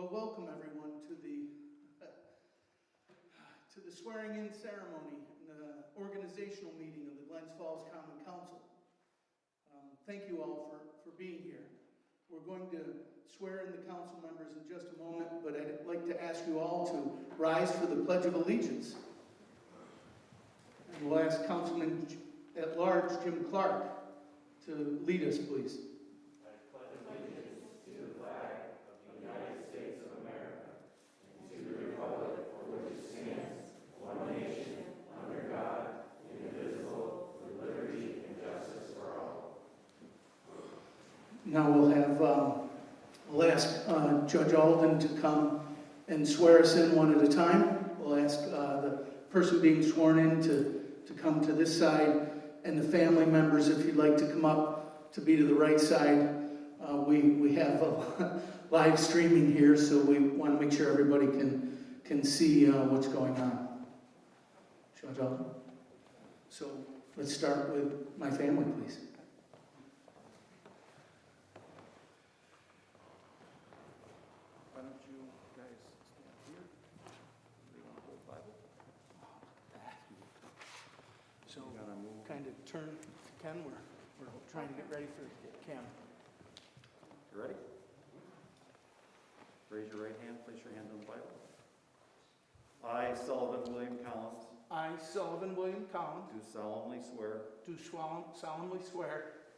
Well, welcome everyone to the swearing-in ceremony and the organizational meeting of the Glens Falls Common Council. Thank you all for being here. We're going to swear in the council members in just a moment, but I'd like to ask you all to rise for the Pledge of Allegiance. And we'll ask Councilman at Large Jim Clark to lead us, please. Now we'll ask Judge Alden to come and swear us in one at a time. We'll ask the person being sworn in to come to this side, and the family members, if you'd like to come up, to be to the right side. We have live streaming here, so we want to make sure everybody can see what's going on. Judge Alden. So let's start with my family, please. So kind of turn, if you can, we're trying to get ready for the camera. You ready? Raise your right hand, place your hand on the Bible. I, Sullivan William Collins, I, Sullivan William Collins, do solemnly swear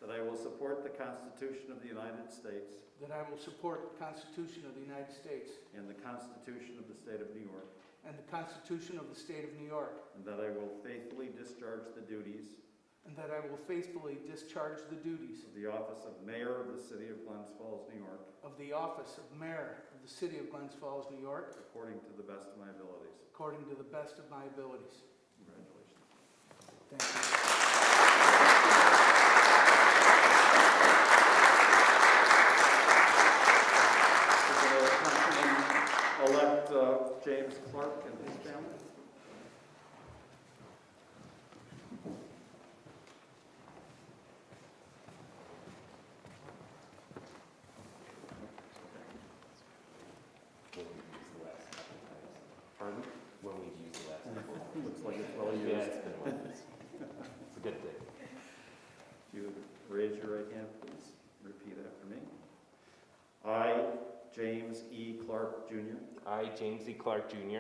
that I will support the Constitution of the United States that I will support the Constitution of the United States and the Constitution of the State of New York, and the Constitution of the State of New York, and that I will faithfully discharge the duties and that I will faithfully discharge the duties of the office of Mayor of the City of Glens Falls, New York, of the office of Mayor of the City of Glens Falls, New York, according to the best of my abilities. according to the best of my abilities. Congratulations. Thank you. Councilman-elect James Clark and his family. Pardon? When we've used the last couple. Looks like it's well Yeah, used. it's been one. It's a good thing. If you would raise your right hand, please. Repeat after me. I, James E. Clark, Jr., I, James E. Clark, Jr.,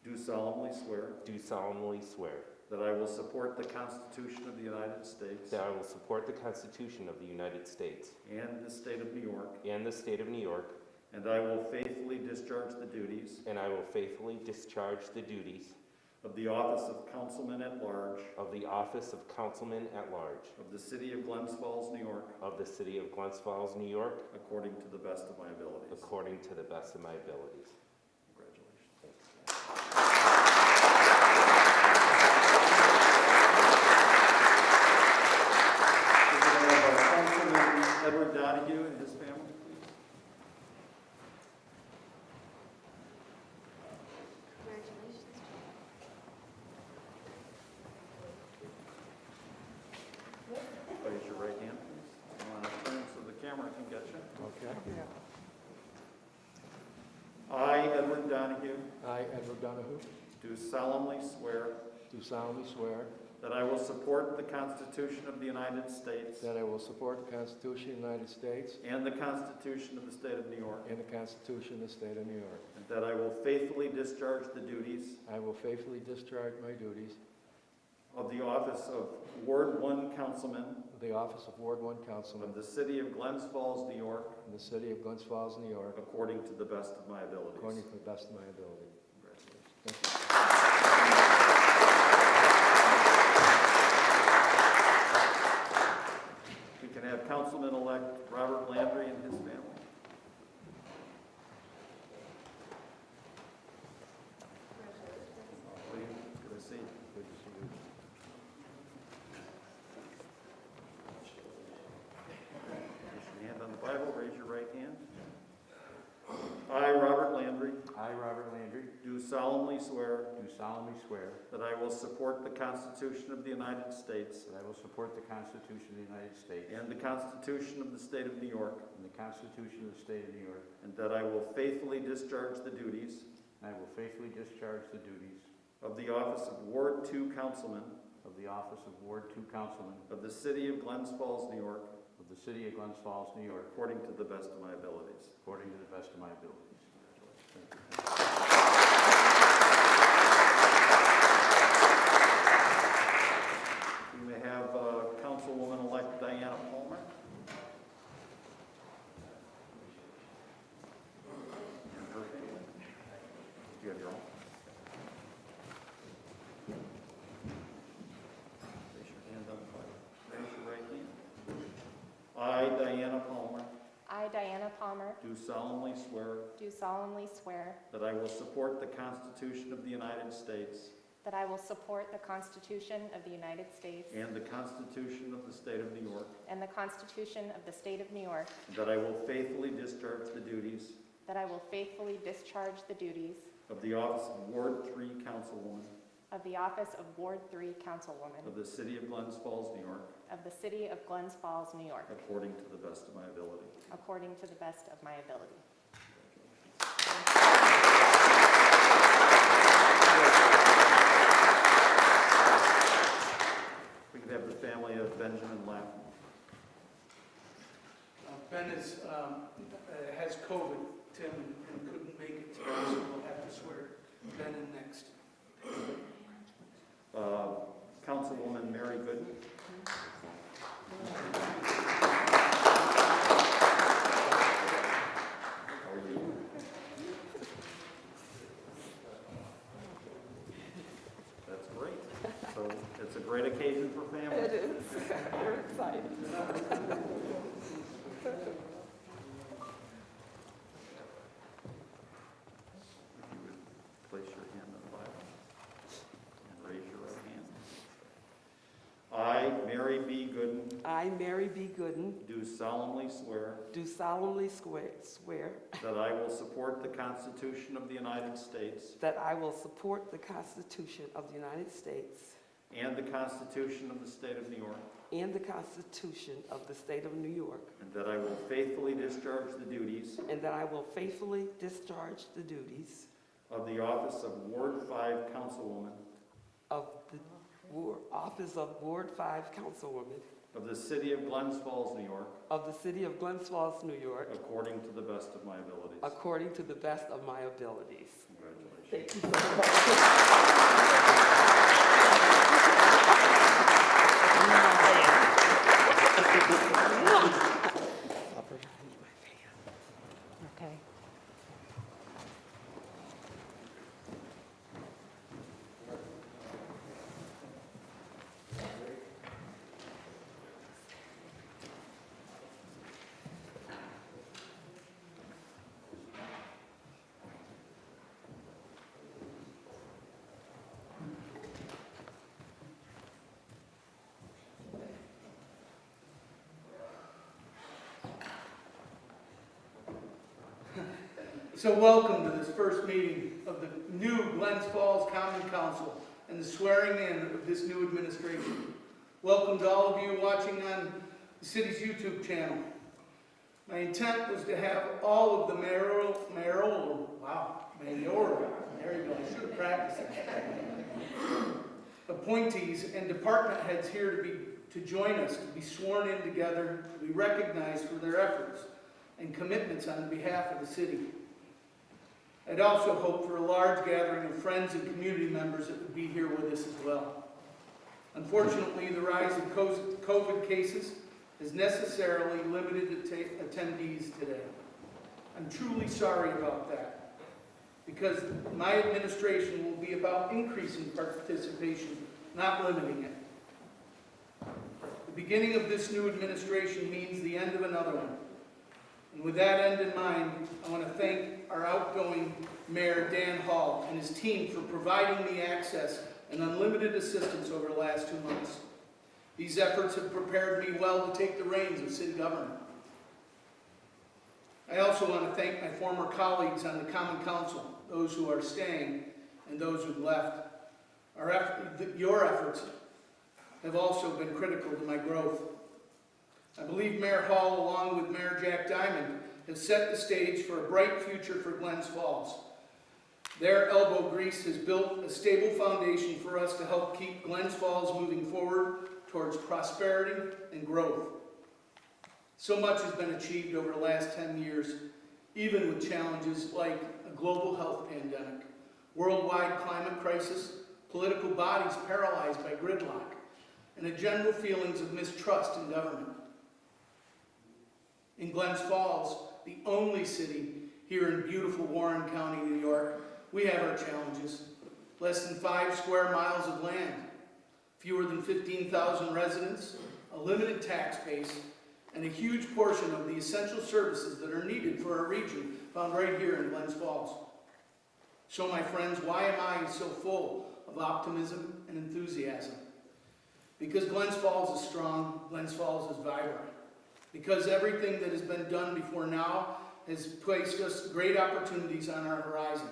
do solemnly swear do solemnly swear that I will support the Constitution of the United States that I will support the Constitution of the United States and the State of New York, and the State of New York, and I will faithfully discharge the duties and I will faithfully discharge the duties of the office of Councilman at Large of the office of Councilman at Large of the City of Glens Falls, New York, of the City of Glens Falls, New York, according to the best of my abilities. according to the best of my abilities. Congratulations. Councilman Edward Donahue and his family, please. Congratulations. Raise your right hand, please. I want to turn so the camera can get you. Okay. I, Edward Donahue, I, Edward Donahue, do solemnly swear do solemnly swear that I will support the Constitution of the United States that I will support the Constitution of the United States and the Constitution of the State of New York, and the Constitution of the State of New York. and that I will faithfully discharge the duties I will faithfully discharge my duties of the office of Ward 1 Councilman of the office of Ward 1 Councilman of the City of Glens Falls, New York, in the City of Glens Falls, New York, according to the best of my abilities. according to the best of my ability. Congratulations. Thank you. We can have Councilman-elect Robert Landry and his family. Please, good to see you. Good to see you. Place your hand on the Bible, raise your right hand. I, Robert Landry, I, Robert Landry, Landry, do solemnly swear do solemnly swear that I will support the Constitution of the United States that I will support the Constitution of the United States and the Constitution of the State of New York, and the Constitution of the State of New York, and that I will faithfully discharge the duties and I will faithfully discharge the duties of the office of Ward 2 Councilman of the office of Ward 2 Councilman of the City of Glens Falls, New York, of the City of Glens Falls, New York, according to the best of my abilities. according to the best of my abilities. We may have Councilwoman-elect Diana Palmer. And her family. Do you have your own? Raise your hand up. Raise your right hand. I, Diana Palmer, I, Diana Palmer, do solemnly swear do solemnly swear that I will support the Constitution of the United States that I will support the Constitution of the United States and the Constitution of the State of New York, and the Constitution of the State of New York, and that I will faithfully discharge the duties that I will faithfully discharge the duties of the office of Ward 3 Councilwoman of the office of Ward 3 Councilwoman of the City of Glens Falls, New York, of the City of Glens Falls, New York, according to the best of my ability. according to the best of my ability. We could have the family of Benjamin Lapham. Ben has COVID, Tim, and couldn't make it today, so we'll have to swear Ben in next. Councilwoman Mary Gooden. How are you? That's great. So it's a great occasion for family. It is. We're excited. If you would place your hand on the Bible and raise your right hand. I, Mary B. Gooden, I, Mary B. Gooden, do solemnly swear do solemnly swear that I will support the Constitution of the United States that I will support the Constitution of the United States and the Constitution of the State of New York, and the Constitution of the State of New York, and that I will faithfully discharge the duties and that I will faithfully discharge the duties of the office of Ward 5 Councilwoman of the office of Ward 5 Councilwoman of the City of Glens Falls, New York, of the City of Glens Falls, New York, according to the best of my abilities. according to the best of my abilities. Congratulations. Thank you so much. Okay. So welcome to this first meeting of the new Glens Falls Common Council and the swearing in of this new administration. Welcome to all of you watching on the city's YouTube channel. My intent was to have all of the mayoral, there you go, I should have practiced that. Appointees and department heads here to join us, to be sworn in together, to be recognized for their efforts and commitments on behalf of the city. I'd also hope for a large gathering of friends and community members that would be here with us as well. Unfortunately, the rise of COVID cases has necessarily limited attendees today. I'm truly sorry about that, because my administration will be about increasing participation, not limiting it. The beginning of this new administration means the end of another one. And with that end in mind, I want to thank our outgoing Mayor Dan Hall and his team for providing me access and unlimited assistance over the last 2 months. These efforts have prepared me well to take the reins of city government. I also want to thank my former colleagues on the Common Council, those who are staying and those who've left. Your efforts have also been critical to my growth. I believe Mayor Hall, along with Mayor Jack Diamond, have set the stage for a bright future for Glens Falls. Their elbow grease has built a stable foundation for us to help keep Glens Falls moving forward towards prosperity and growth. So much has been achieved over the last 10 years, even with challenges like a global health pandemic, worldwide climate crisis, political bodies paralyzed by gridlock, and a general feelings of mistrust in government. In Glens Falls, the only city here in beautiful Warren County, New York, we have our challenges. Less than 5 square miles of land, fewer than 15,000 residents, a limited tax base, and a huge portion of the essential services that are needed for our region found right here in Glens Falls. So my friends, why am I so full of optimism and enthusiasm? Because Glens Falls is strong, Glens Falls is vibrant. Because everything that has been done before now has placed us great opportunities on our horizon.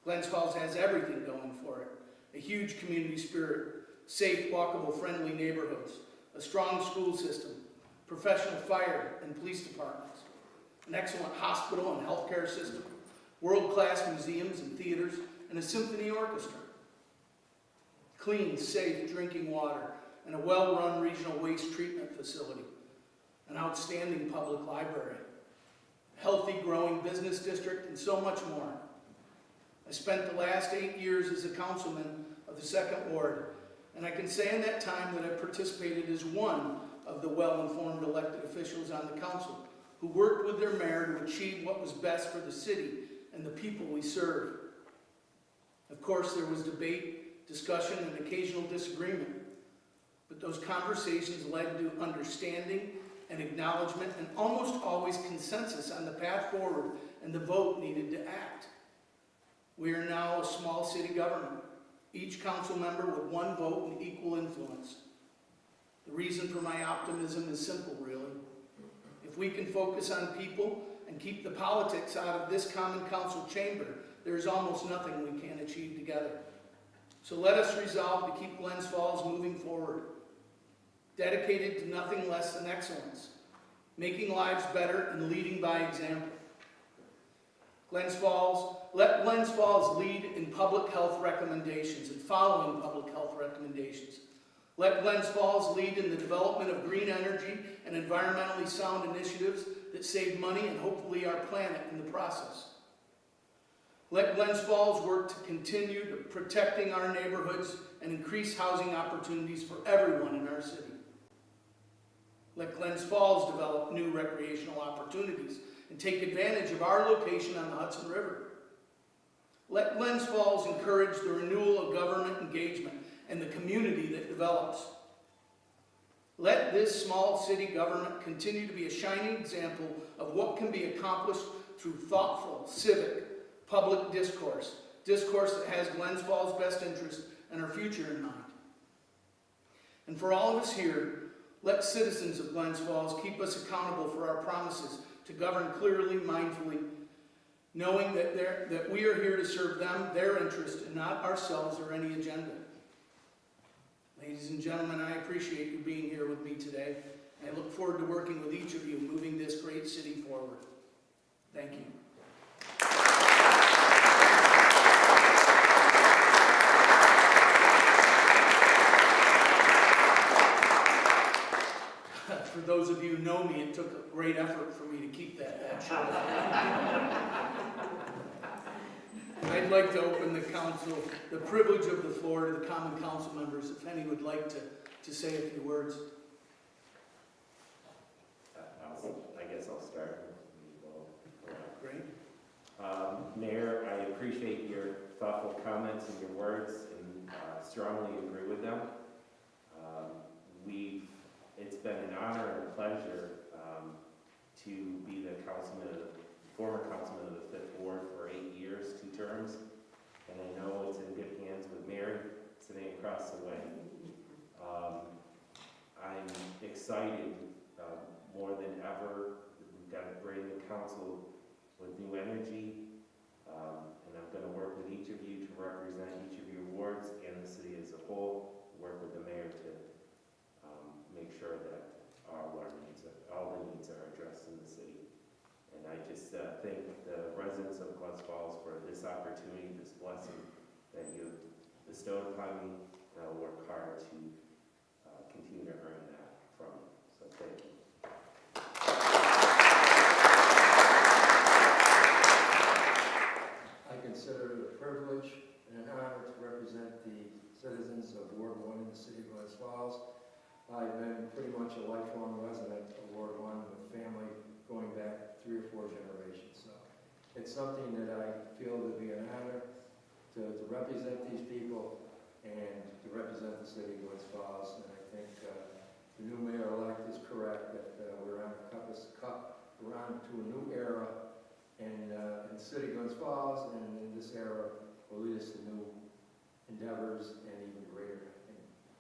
Glens Falls has everything going for it. A huge community spirit, safe, walkable, friendly neighborhoods, a strong school system, professional fire and police departments, an excellent hospital and healthcare system, world-class museums and theaters, and a symphony orchestra. Clean, safe drinking water, and a well-run regional waste treatment facility, an outstanding public library, a healthy, growing business district, and so much more. I spent the last 8 years as a councilman of the 2nd Ward, and I can say in that time that I participated as one of the well-informed elected officials on the council who worked with their mayor to achieve what was best for the city and the people we serve. Of course, there was debate, discussion, and occasional disagreement, but those conversations led to understanding and acknowledgement and almost always consensus on the path forward and the vote needed to act. We are now a small city government, each council member with 1 vote and equal influence. The reason for my optimism is simple, really. If we can focus on people and keep the politics out of this common council chamber, there is almost nothing we can't achieve together. So let us resolve to keep Glens Falls moving forward, dedicated to nothing less than excellence, making lives better and leading by example. Let Glens Falls lead in public health recommendations and following public health recommendations. Let Glens Falls lead in the development of green energy and environmentally sound initiatives that save money and hopefully our planet in the process. Let Glens Falls work to continue to protecting our neighborhoods and increase housing opportunities for everyone in our city. Let Glens Falls develop new recreational opportunities and take advantage of our location on the Hudson River. Let Glens Falls encourage the renewal of government engagement and the community that develops. Let this small city government continue to be a shining example of what can be accomplished through thoughtful, civic, public discourse that has Glens Falls' best interest and our future in mind. And for all of us here, let citizens of Glens Falls keep us accountable for our promises to govern clearly, mindfully, knowing that we are here to serve them, their interest, and not ourselves or any agenda. Ladies and gentlemen, I appreciate you being here with me today. I look forward to working with each of you, moving this great city forward. Thank you. For those of you who know me, it took a great effort for me to keep that short. I'd like to open the privilege of the floor to the common council members, if any would like to say a few words. I guess I'll start. Great. Mayor, I appreciate your thoughtful comments and your words and strongly agree with them. It's been an honor and a pleasure to be the former councilman of the 5th Ward for 8 years, 2 terms, and I know it's in good hands with Mary sitting across the way. I'm excited more than ever. We've got to bring the council with new energy. And I'm going to work with each of you to represent each of your wards and the city as a whole, work with the mayor to make sure that all the needs are addressed in the city. And I just thank the residents of Glens Falls for this opportunity, this blessing that you bestowed upon me, and I'll work hard to continue to earn that from you. So thank you. I consider it a privilege and an honor to represent the citizens of Ward 1 in the city of Glens Falls. I've been pretty much a lifelong resident of Ward 1 with family going back 3 or 4 generations. So it's something that I feel to be an honor to represent these people and to represent the city of Glens Falls. And I think the new mayor-elect is correct that we're on we're on to a new era in the city of Glens Falls, and in this era will lead us to new endeavors and even greater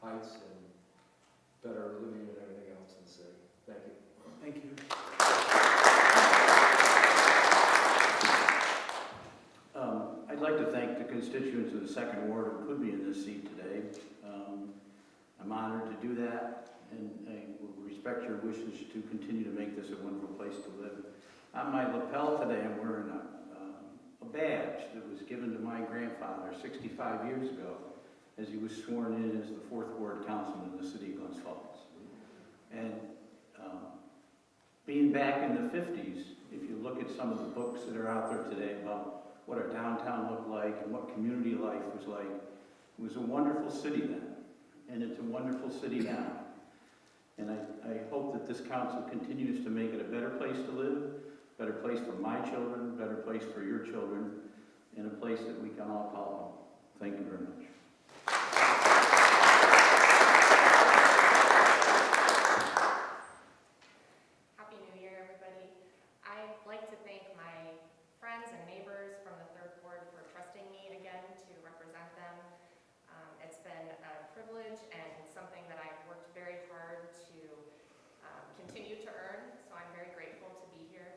heights and better living and everything else in the city. Thank you. Thank you. I'd like to thank the constituents of the second ward who could be in this seat today. I'm honored to do that, and I will respect your wishes to continue to make this a wonderful place to live. On my lapel today, I'm wearing a badge that was given to my grandfather 65 years ago as he was sworn in as the 4th Ward Councilman in the city of Glens Falls. And being back in the 50s, if you look at some of the books that are out there today about what our downtown looked like and what community life was like, it was a wonderful city then, and it's a wonderful city now. And I hope that this council continues to make it a better place to live, better place for my children, better place for your children, and a place that we can all call home. Thank you very much. Happy New Year, everybody. I'd like to thank my friends and neighbors from the 3rd Ward for trusting me again to represent them. It's been a privilege and something that I've worked very hard to continue to earn, so I'm very grateful to be here.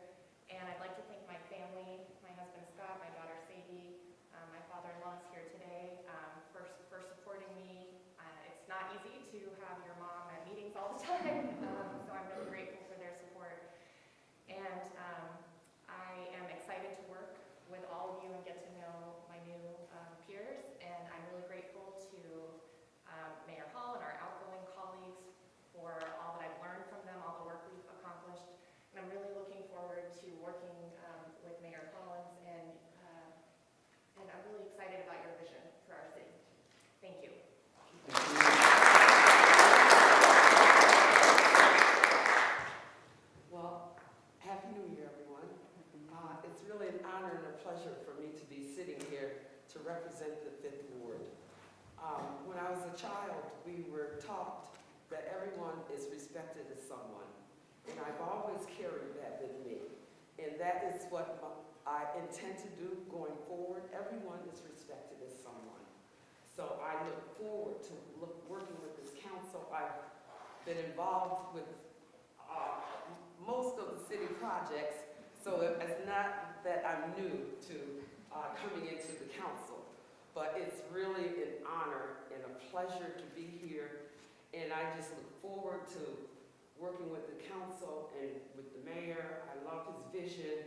And I'd like to thank my family, my husband Scott, my daughter Sadie, my father-in-law is here today, for supporting me. It's not easy to have your mom at meetings all the time, so I'm really grateful for their support. And I am excited to work with all of you and get to know my new peers, and I'm really grateful to Mayor Hall and our outgoing colleagues for all that I've learned from them, all the work we've accomplished. And I'm really looking forward to working with Mayor Collins, and I'm really excited about your vision for our city. Thank you. Well, Happy New Year, everyone. It's really an honor and a pleasure for me to be sitting here to represent the 5th Ward. When I was a child, we were taught that everyone is respected as someone, and I've always carried that with me. And that is what I intend to do going forward. Everyone is respected as someone. So I look forward to working with this council. I've been involved with most of the city projects, so it's not that I'm new to coming into the council, but it's really an honor and a pleasure to be here, and I just look forward to working with the council and with the mayor. I love his vision,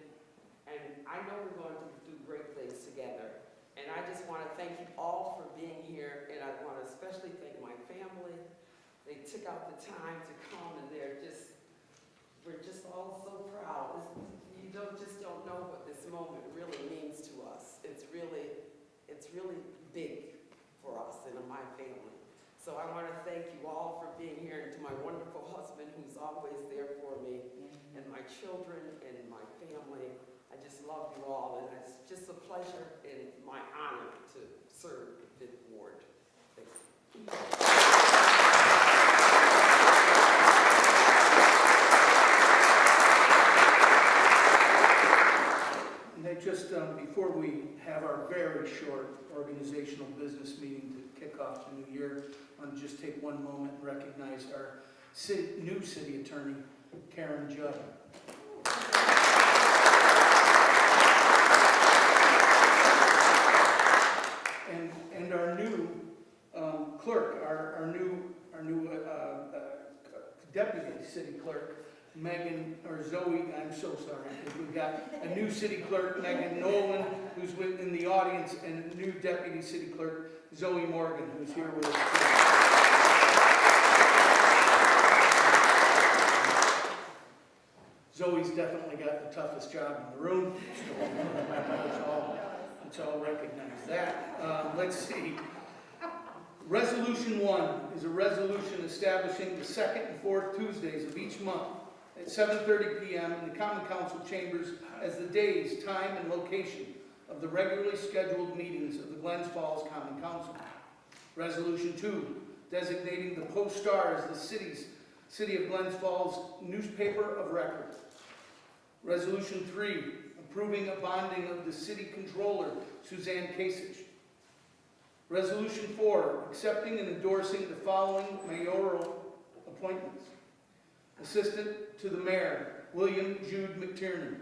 and I know we're going to do great things together. And I just want to thank you all for being here, and I want to especially thank my family. They took out the time to come, and we're just all so proud. You just don't know what this moment really means to us. It's really big for us and my family. So I want to thank you all for being here, and to my wonderful husband who's always there for me, and my children and my family. I just love you all, and it's just a pleasure and my honor to serve the 5th Ward. Thank you. Before we have our very short organizational business meeting to kick off the new year, I want to just take one moment and recognize our new city attorney, Karen Judd. Deputy City Clerk, Zoe, I'm so sorry, because we've got a new City Clerk, Megan Nolan, who's in the audience, and a new Deputy City Clerk, Zoe Morgan, who's here with us today. Zoe's definitely got the toughest job in the room, so let's all recognize that. Let's see. Resolution 1 is a resolution establishing the second and fourth Tuesdays of each month at 7:30 p.m. in the Common Council chambers as the days, time, and location of the regularly scheduled meetings of the Glens Falls Common Council. Resolution 2, designating the Post-Star as the City of Glens Falls newspaper of record. Resolution 3, approving a bonding of the City Controller, Suzanne Kasich. Resolution 4, accepting and endorsing the following mayoral appointments. Assistant to the Mayor, William Jude McTiernan.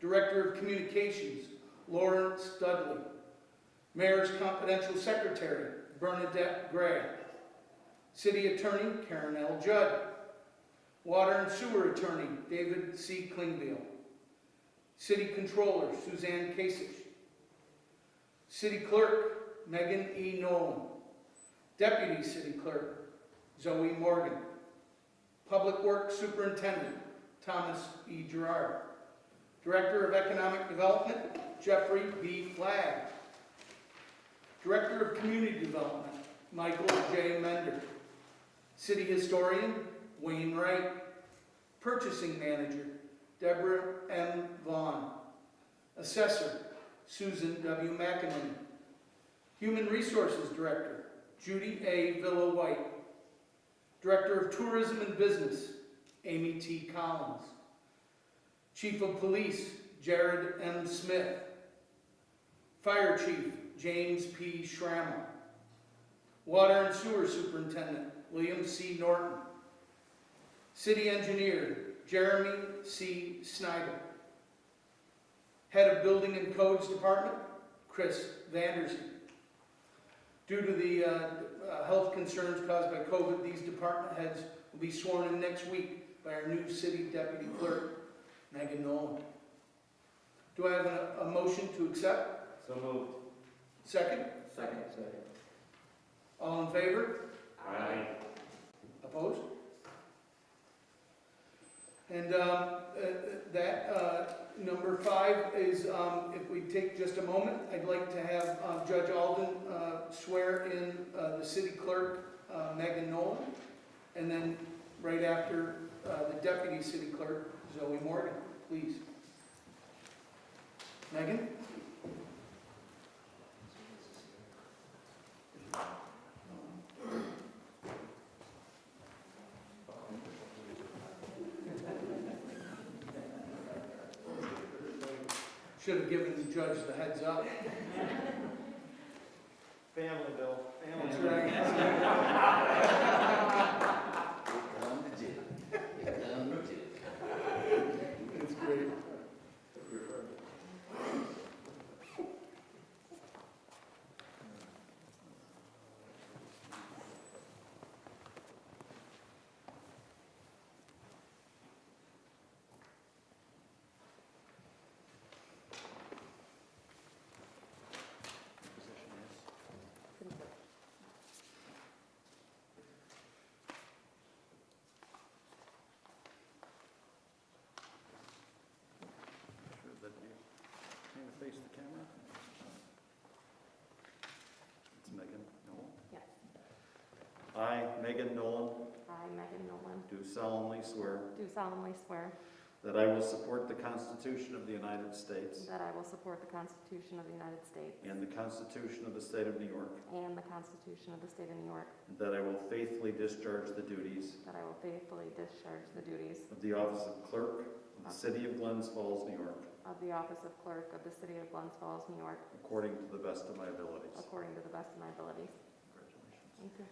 Director of Communications, Lawrence Dudley. Mayor's Confidential Secretary, Bernadette Gray. City Attorney, Karen L. Judd. Water and Sewer Attorney, David C. Klingbeil. City Controller, Suzanne Kasich. City Clerk, Megan E. Nolan. Deputy City Clerk, Zoe Morgan. Public Works Superintendent, Thomas E. Gerard. Director of Economic Development, Jeffrey B. Flagg. Director of Community Development, Michael J. Mender. City Historian, Wayne Wright. Purchasing Manager, Deborah M. Vaughn. Assessor, Susan W. McEnany. Human Resources Director, Judy A. Villa-White. Director of Tourism and Business, Amy T. Collins. Chief of Police, Jared M. Smith. Fire Chief, James P. Schrammel. Water and Sewer Superintendent, William C. Norton. City Engineer, Jeremy C. Snyder. Head of Building and Codes Department, Chris Vandersee. Due to the health concerns caused by COVID, these department heads will be sworn in next week by our new City Deputy Clerk, Megan Nolan. Do I have a motion to accept? So moved. Second? Second. All in favor? Aye. Opposed? And number 5 is, if we take just a moment, I'd like to have Judge Alden swear in the City Clerk, Megan Nolan, and then right after the Deputy City Clerk, Zoe Morgan, please. Megan? Should have given the judge the heads up. Family, Bill. That's Family. right. That's great. Sure that you kind of face the camera. It's Megan Nolan. Yes. I, Megan Nolan, I, Megan Nolan, do solemnly swear do solemnly swear that I will support the Constitution of the United States that I will support the Constitution of the United States and the Constitution of the State of New York, and the Constitution of the State of New York, and that I will faithfully discharge the duties that I will faithfully discharge the duties of the office of Clerk of the City of Glens Falls, New York, of the office of Clerk of the City of Glens Falls, New York, according to the best of my abilities. according to the best of my abilities. Congratulations. Thank you.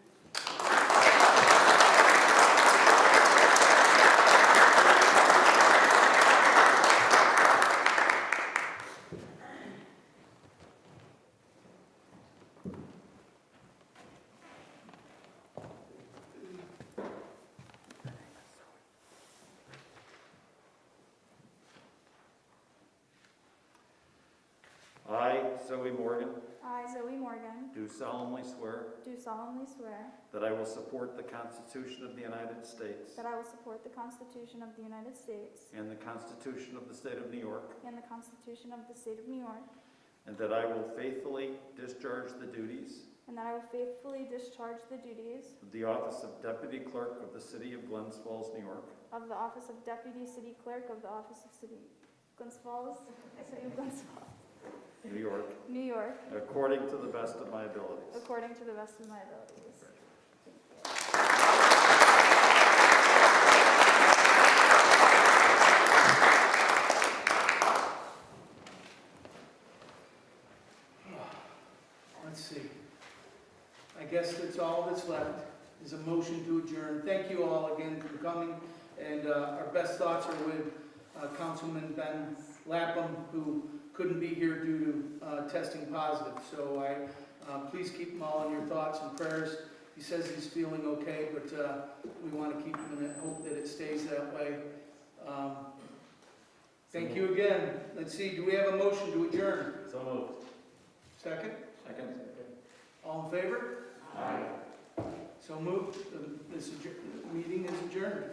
Zoe Morgan, I, Zoe Morgan, do solemnly swear do solemnly swear that I will support the Constitution of the United States that I will support the Constitution of the United States and the Constitution of the State of New York, and the Constitution of the State of New York, and that I will faithfully discharge the duties and that I will faithfully discharge the duties of the office of Deputy Clerk of the City of Glens Falls, New York, of the Office of Deputy City Clerk of the Office of City Glens Falls, City of Glens Falls, New York, New York, according to the best of my abilities. according to the best of my abilities. Let's see. I guess that's all that's left, is a motion to adjourn. Thank you all again for coming, and our best thoughts are with Councilman Ben Lapham, who couldn't be here due to testing positive. So please keep him all in your thoughts and prayers. He says he's feeling okay, but we want to keep him in it, hope that it stays that way. Thank you again. Let's see, do we have a motion to adjourn? So moved. Second? Second. All in favor? Aye. So moved. This meeting is adjourned.